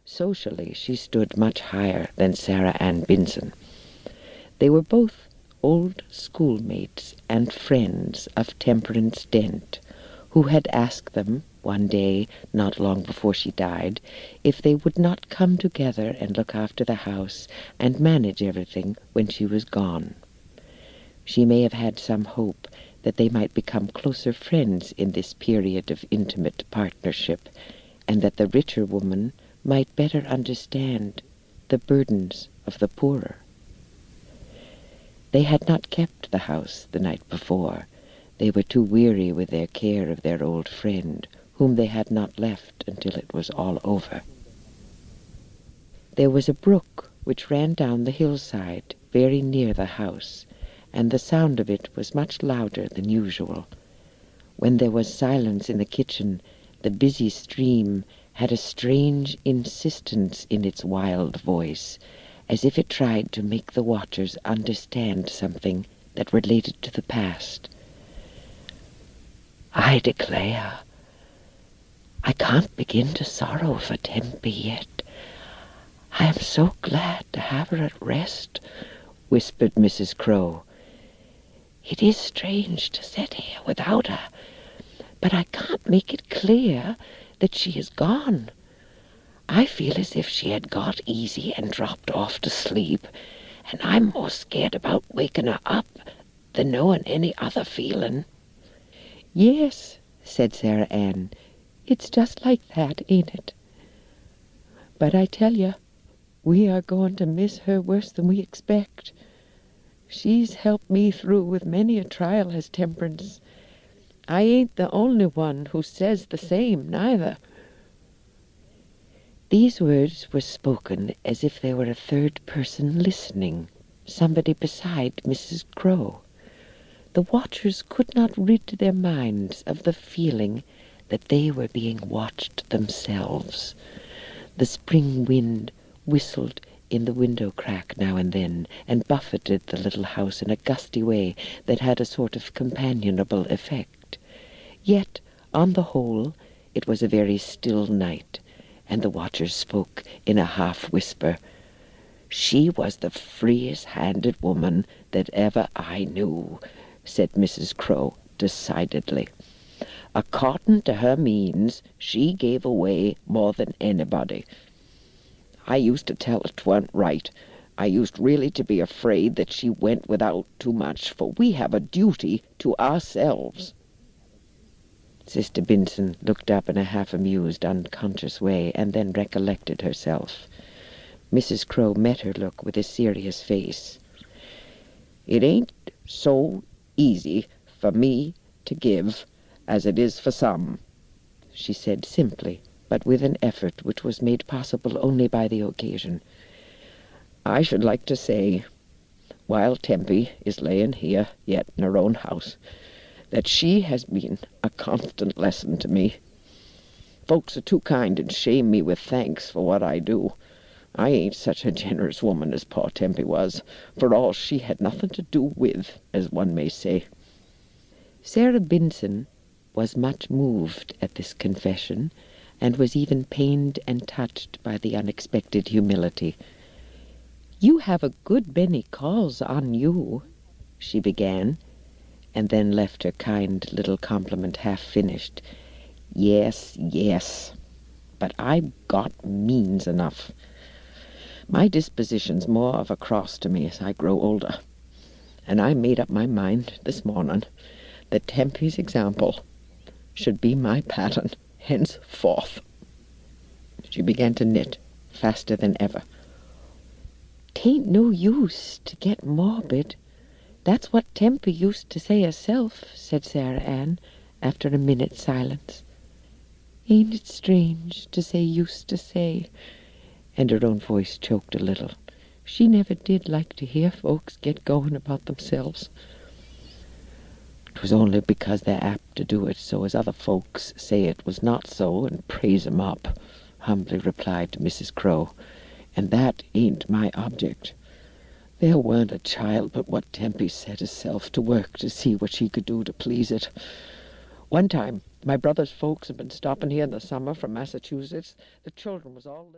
Socially, she stood much higher than Sarah Ann Binson. They were both old schoolmates and friends of Temperance Dent, who had asked them, one day not long before she died, if they would not come together and look after the house and manage everything when she was gone. She may have had some hope that they might become closer friends in this period of intimate partnership, and that the richer woman might better understand the burdens of the poorer. They had not kept the house the night before. They were too weary with their care of their old friend, whom they had not left until it was all over. There was a brook which ran down the hillside very near the house, and the sound of it was much louder than usual. When there was silence in the kitchen, the busy stream had a strange insistence in its wild voice, as if it tried to make the watchers understand something that related to the past. I declare, I can't begin to sorrow for Tempe yet. I am so glad to have her at rest, whispered Mrs. Crow. It is strange to sit here without her, but I can't make it clear that she is gone. I feel as if she had got easy and dropped off to sleep, and I'm more scared about waking her up than knowing any other feeling. Yes, said Sarah Ann, it's just like that, ain't it? But I tell you, we are going to miss her worse than we expect. She's helped me through with many a trial, has Temperance. I ain't the only one who says the same, neither. These words were spoken as if there were a third person listening, somebody beside Mrs. Crow. The watchers could not rid their minds of the feeling that they were being watched themselves. The spring wind whistled in the window crack now and then, and buffeted the little house in a gusty way that had a sort of companionable effect. Yet, on the whole, it was a very still night, and the watchers spoke in a half-whisper. She was the freest-handed woman that ever I knew, said Mrs. Crow decidedly. According to her means, she gave away more than anybody. I used to tell her 'twan't right. I used really to be afraid that she went without too much, for we have a duty to ourselves. Sister Binson looked up in a half-amused, unconscious way, and then recollected herself. Mrs. Crow met her look with a serious face. It ain't so easy for me to give as it is for some, she said simply, but with an effort which was made possible only by the occasion. I should like to say, while Tempe is laying here yet in her own house, that she has been a constant lesson to me. Folks are too kind and shame me with thanks for what I do. I ain't such a generous woman as poor Tempe was, for all she had nothing to do with, as one may say. Sarah Binson was much moved at this confession, and was even pained and touched by the unexpected humility. You have a good many calls on you, she began, and then left her kind little compliment half-finished. Yes, yes, but I've got means enough. My disposition's more of a cross to me as I grow older, and I made up my mind this morning that Tempe's example should be my pattern henceforth. She began to knit faster than ever. 'Tain't no use to get morbid. That's what Tempe used to say herself, said Sarah Ann, after a minute's silence. Ain't it strange to say used to say? And her own voice choked a little. She never did like to hear folks get going about themselves. 'Twas only because they're apt to do it so as other folks say it was not so and praise 'em up, humbly replied Mrs. Crow, and that ain't my object. There weren't a child but what Tempe set herself to work to see what she could do to please it. One time, my brother's folks had been stopping here in the summer from Massachusetts. The children was all little.